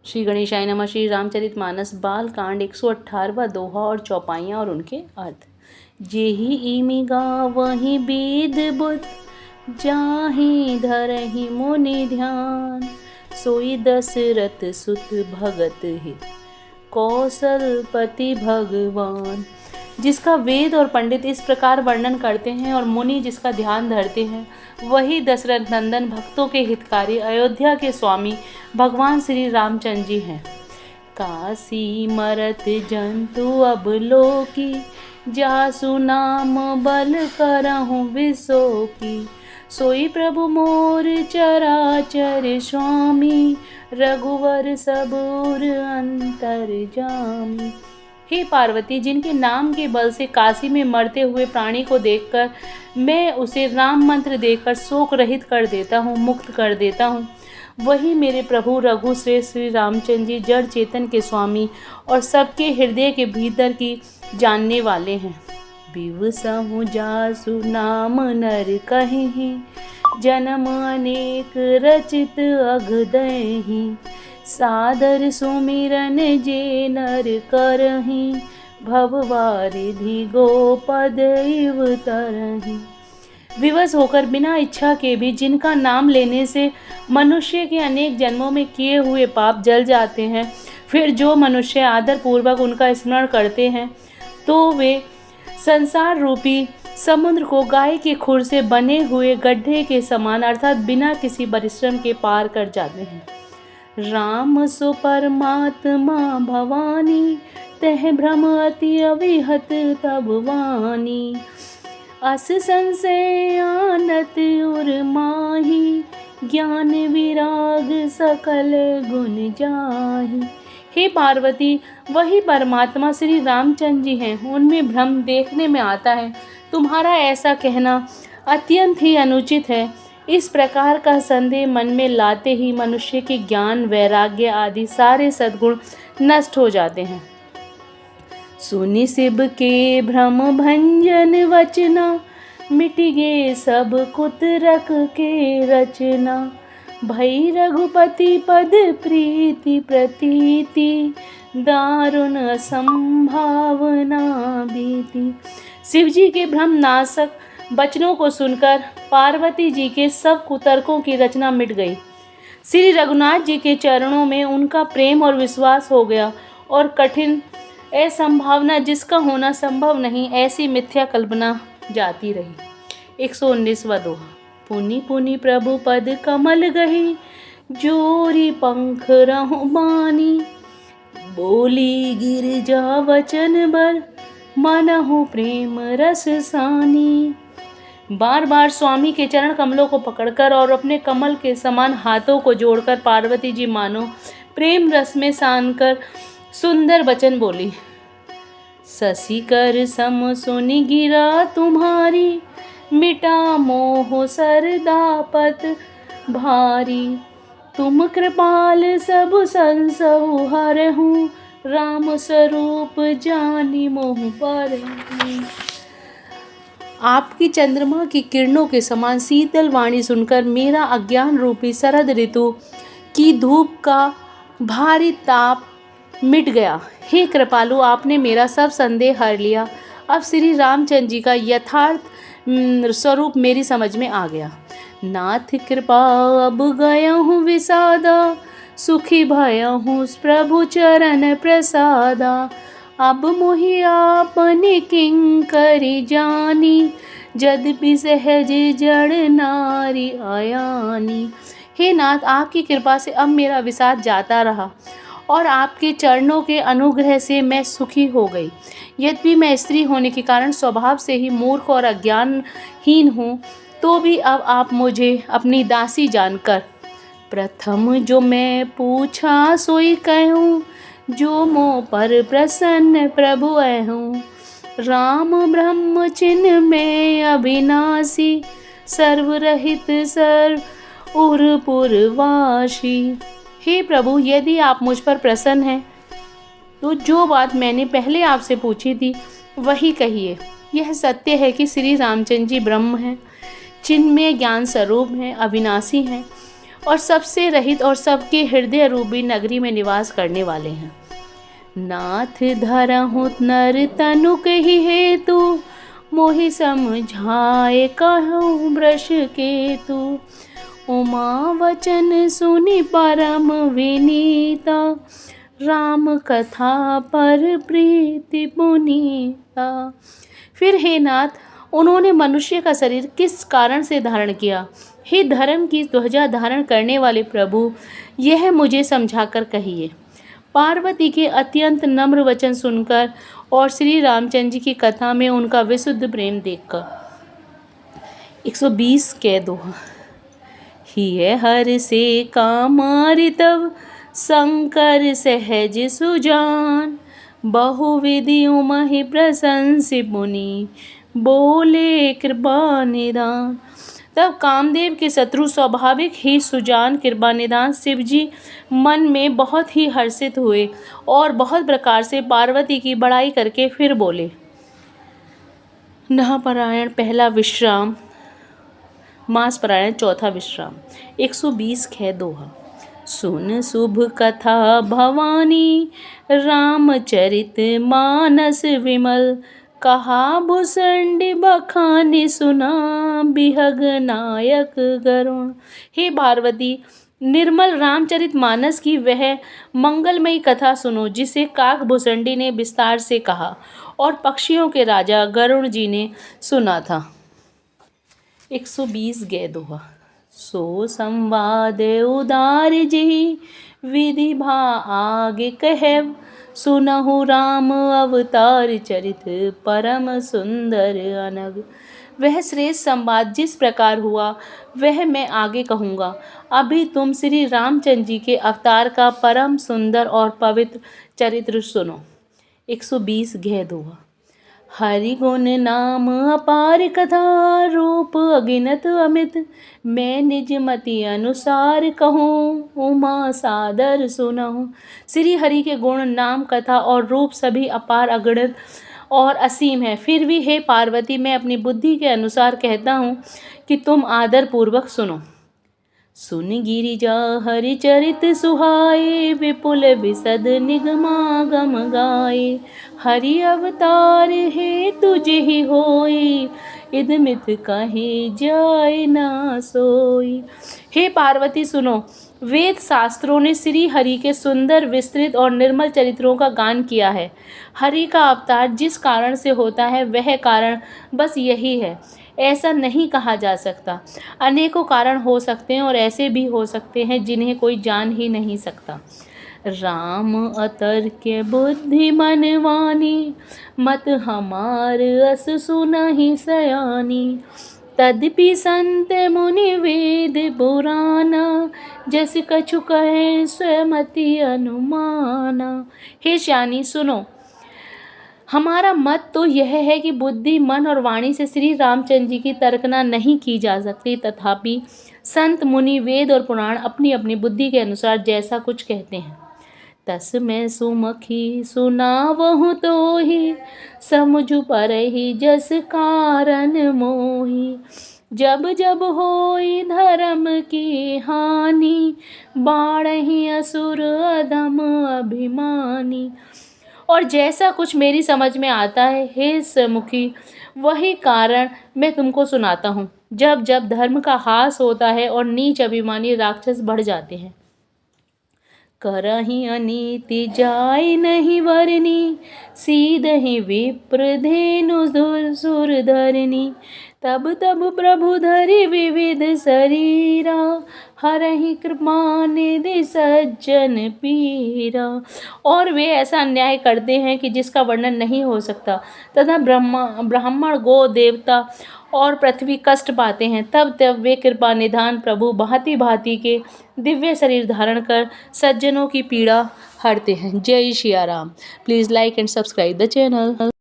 श्री गणेशाय नमः। श्री रामचरितमानस बाल कांड 118वां दोहा और चौपाइयाँ और उनके अर्थ। जेहि इमि गावहि वेद बुत, जाहि धरहि मुनि ध्यान। सोई दशरथ सुत भगत हित, कौशलपति भगवान। जिसका वेद और पंडित इस प्रकार वर्णन करते हैं और मुनि जिसका ध्यान धरते हैं, वही दशरथ नंदन भक्तों के हितकारी अयोध्या के स्वामी भगवान श्री रामचंद्र जी हैं। काशी मरत जंतु अब लोकी, जासु नाम बल करहु विशोकी। सोई प्रभु मोर चराचर स्वामी, रघुवर सबूर अंतरजामी। हे पार्वती, जिनके नाम के बल से काशी में मरते हुए प्राणी को देखकर मैं उसे राम मंत्र देकर शोक रहित कर देता हूँ, मुक्त कर देता हूँ, वही मेरे प्रभु रघुश्रेष्ठ श्री रामचंद्र जी जड़ चेतन के स्वामी और सबके हृदय के भीतर की जानने वाले हैं। बिवसहु जासु नाम नर कहिहि, जन्म अनेक रचित अघदहि। सादर सुमिरन जे नर करहि, भववारिधि गोपद इव तरहि। विवश होकर बिना इच्छा के भी जिनका नाम लेने से मनुष्य के अनेक जन्मों में किए हुए पाप जल जाते हैं, फिर जो मनुष्य आदर पूर्वक उनका स्मरण करते हैं तो वे संसार रूपी समुद्र को गाय के खुर से बने हुए गड्ढे के समान अर्थात बिना किसी परिश्रम के पार कर जाते हैं। राम सो परमात्मा भवानी, तह भ्रम अति अविहत तब वाणी। अस संशय आनत उर माही, ज्ञान विराग सकल गुण जाहि। हे पार्वती, वही परमात्मा श्री रामचंद्र जी हैं, उनमें भ्रम देखने में आता है। तुम्हारा ऐसा कहना अत्यंत ही अनुचित है। इस प्रकार का संदेह मन में लाते ही मनुष्य के ज्ञान, वैराग्य आदि सारे सद्गुण नष्ट हो जाते हैं। सुनि शिव के भ्रम भंजन वचना, मिट गे सब कुतरक के रचना। भई रघुपति पद प्रीति प्रतीति, दारुण संभावना बीती। शिव जी के भ्रम नाशक वचनों को सुनकर पार्वती जी के सब कुतर्कों की रचना मिट गई। श्री रघुनाथ जी के चरणों में उनका प्रेम और विश्वास हो गया और कठिन असंभावना जिसका होना संभव नहीं, ऐसी मिथ्या कल्पना जाती रही। 119वां दोहा। पुनि पुनि प्रभु पद कमल गही, जोरी पंख रहु बानी। बोली गिरिजा वचन बर, मनहु प्रेम रस सानी। बार बार स्वामी के चरण कमलों को पकड़कर और अपने कमल के समान हाथों को जोड़कर पार्वती जी मानो प्रेम रस में सानकर सुंदर वचन बोली। शशि कर सम सुनि गिरा तुम्हारी, मिटा मोह सरदापत भारी। तुम कृपाल सब संसहु हरहु, राम स्वरूप जानि मोह परहु। आपकी चंद्रमा की किरणों के समान शीतल वाणी सुनकर मेरा अज्ञान रूपी शरद ऋतु की धूप का भारी ताप मिट गया। हे कृपालु, आपने मेरा सब संदेह हर लिया। अब श्री रामचंद्र जी का यथार्थ स्वरूप मेरी समझ में आ गया। नाथ कृपा अब गया हूँ विषादा, सुखी भया हूँ प्रभु चरण प्रसादा। अब मोहि आपने किंकरि जानी, यद्यपि सहज जड़ नारी आयानी। हे नाथ, आपकी कृपा से अब मेरा विषाद जाता रहा और आपके चरणों के अनुग्रह से मैं सुखी हो गई। यद्यपि मैं स्त्री होने के कारण स्वभाव से ही मूर्ख और अज्ञानहीन हूँ, तो भी अब आप मुझे अपनी दासी जानकर प्रथम जो मैं पूछा सोई कहूँ, जो मोह पर प्रसन्न प्रभु ऐहूँ। राम ब्रह्म चिन्ह में अविनाशी, सर्वरहित सर्व उरपुरवासी। हे प्रभु, यदि आप मुझ पर प्रसन्न हैं तो जो बात मैंने पहले आपसे पूछी थी वही कहिए। यह सत्य है कि श्री रामचंद्र जी ब्रह्म हैं, चिन्मय ज्ञान स्वरूप हैं, अविनाशी हैं और सबसे रहित और सबके हृदय रूपी नगरी में निवास करने वाले हैं। नाथ धरहु नर तनु कहि हेतु, मोहि समझाए कहूँ वृष केतु। उमा वचन सुनि परम विनीता, राम कथा पर प्रीति पुनीता। फिर हे नाथ, उन्होंने मनुष्य का शरीर किस कारण से धारण किया? हे धर्म की ध्वजा धारण करने वाले प्रभु, यह मुझे समझाकर कहिए। पार्वती के अत्यंत नम्र वचन सुनकर और श्री रामचंद्र जी की कथा में उनका विशुद्ध प्रेम देखकर 120 कह दो। हिय हर से कामारि तव, शंकर सहज सुजान। बहुविधि उमहि प्रशंसि मुनि, बोले कृपा निदान। तब कामदेव के शत्रु स्वाभाविक ही सुजान कृपा निदान शिव जी मन में बहुत ही हर्षित हुए और बहुत प्रकार से पार्वती की बड़ाई करके फिर बोले। नहापरायण पहला विश्राम, मास परायण चौथा विश्राम। 120 खे दोहा। सुन शुभ कथा भवानी, रामचरित मानस विमल। कहा भुसंडी बखानी, सुना बिहग नायक गरुण। हे पार्वती, निर्मल रामचरित मानस की वह मंगलमयी कथा सुनो जिसे काक भुसंडी ने विस्तार से कहा और पक्षियों के राजा गरुण जी ने सुना था। 120 गे दोहा। सो संवाद उदार जी, विधि भा आगे कहेव। सुनहु राम अवतार चरित, परम सुंदर अनग। वह श्रेष्ठ संवाद जिस प्रकार हुआ वह मैं आगे कहूँगा। अभी तुम श्री रामचंद्र जी के अवतार का परम सुंदर और पवित्र चरित्र सुनो। 120 घे दोहा। हरि गुण नाम अपार कथा, रूप अगिनत अमित। मैं निज मति अनुसार कहूँ, उमा सादर सुनहूँ। श्री हरि के गुण नाम कथा और रूप सभी अपार अगणित और असीम है। फिर भी हे पार्वती, मैं अपनी बुद्धि के अनुसार कहता हूँ कि तुम आदर पूर्वक सुनो। सुन गिरिजा हरि चरित सुहाए, विपुल विशद निगमागम गाए। हरि अवतार है तुझे ही होई, इदमित कहे जाए ना सोई। हे पार्वती सुनो, वेद शास्त्रों ने श्री हरि के सुंदर विस्तृत और निर्मल चरित्रों का गान किया है। हरि का अवतार जिस कारण से होता है वह कारण बस यही है, ऐसा नहीं कहा जा सकता। अनेकों कारण हो सकते हैं और ऐसे भी हो सकते हैं जिन्हें कोई जान ही नहीं सकता। राम अतर्क्य बुद्धि मनवानी, मत हमार अस सुनहि सयानी। तद्पि संत मुनि वेद पुराना, जस कछु कहे स्वमति अनुमाना। हे श्यानी सुनो, हमारा मत तो यह है कि बुद्धि मन और वाणी से श्री रामचंद्र जी की तर्कना नहीं की जा सकती, तथापि संत मुनि वेद और पुराण अपनी अपनी बुद्धि के अनुसार जैसा कुछ कहते हैं। तस मैं सुमखी सुनावहु तोहि, समझु परहि जस कारण मोहि। जब जब होई धर्म की हानि, बाढ़हि असुर अधम अभिमानी। और जैसा कुछ मेरी समझ में आता है हे समुखी, वही कारण मैं तुमको सुनाता हूँ। जब जब धर्म का हास होता है और नीच अभिमानी राक्षस बढ़ जाते हैं। करहि अनीति जाय नहीं वरनी, सीधहि विप्र धेनु सुर धरनी। तब तब प्रभु धरि विविध शरीरा, हरहि कृपा निधि सज्जन पीरा। और वे ऐसा अन्याय करते हैं कि जिसका वर्णन नहीं हो सकता, तथा ब्राह्मण गो देवता और पृथ्वी कष्ट पाते हैं। तब तब वे कृपा निधान प्रभु भांति भांति के दिव्य शरीर धारण कर सज्जनों की पीड़ा हरते हैं। जय Shri Ram. Please like and subscribe the channel.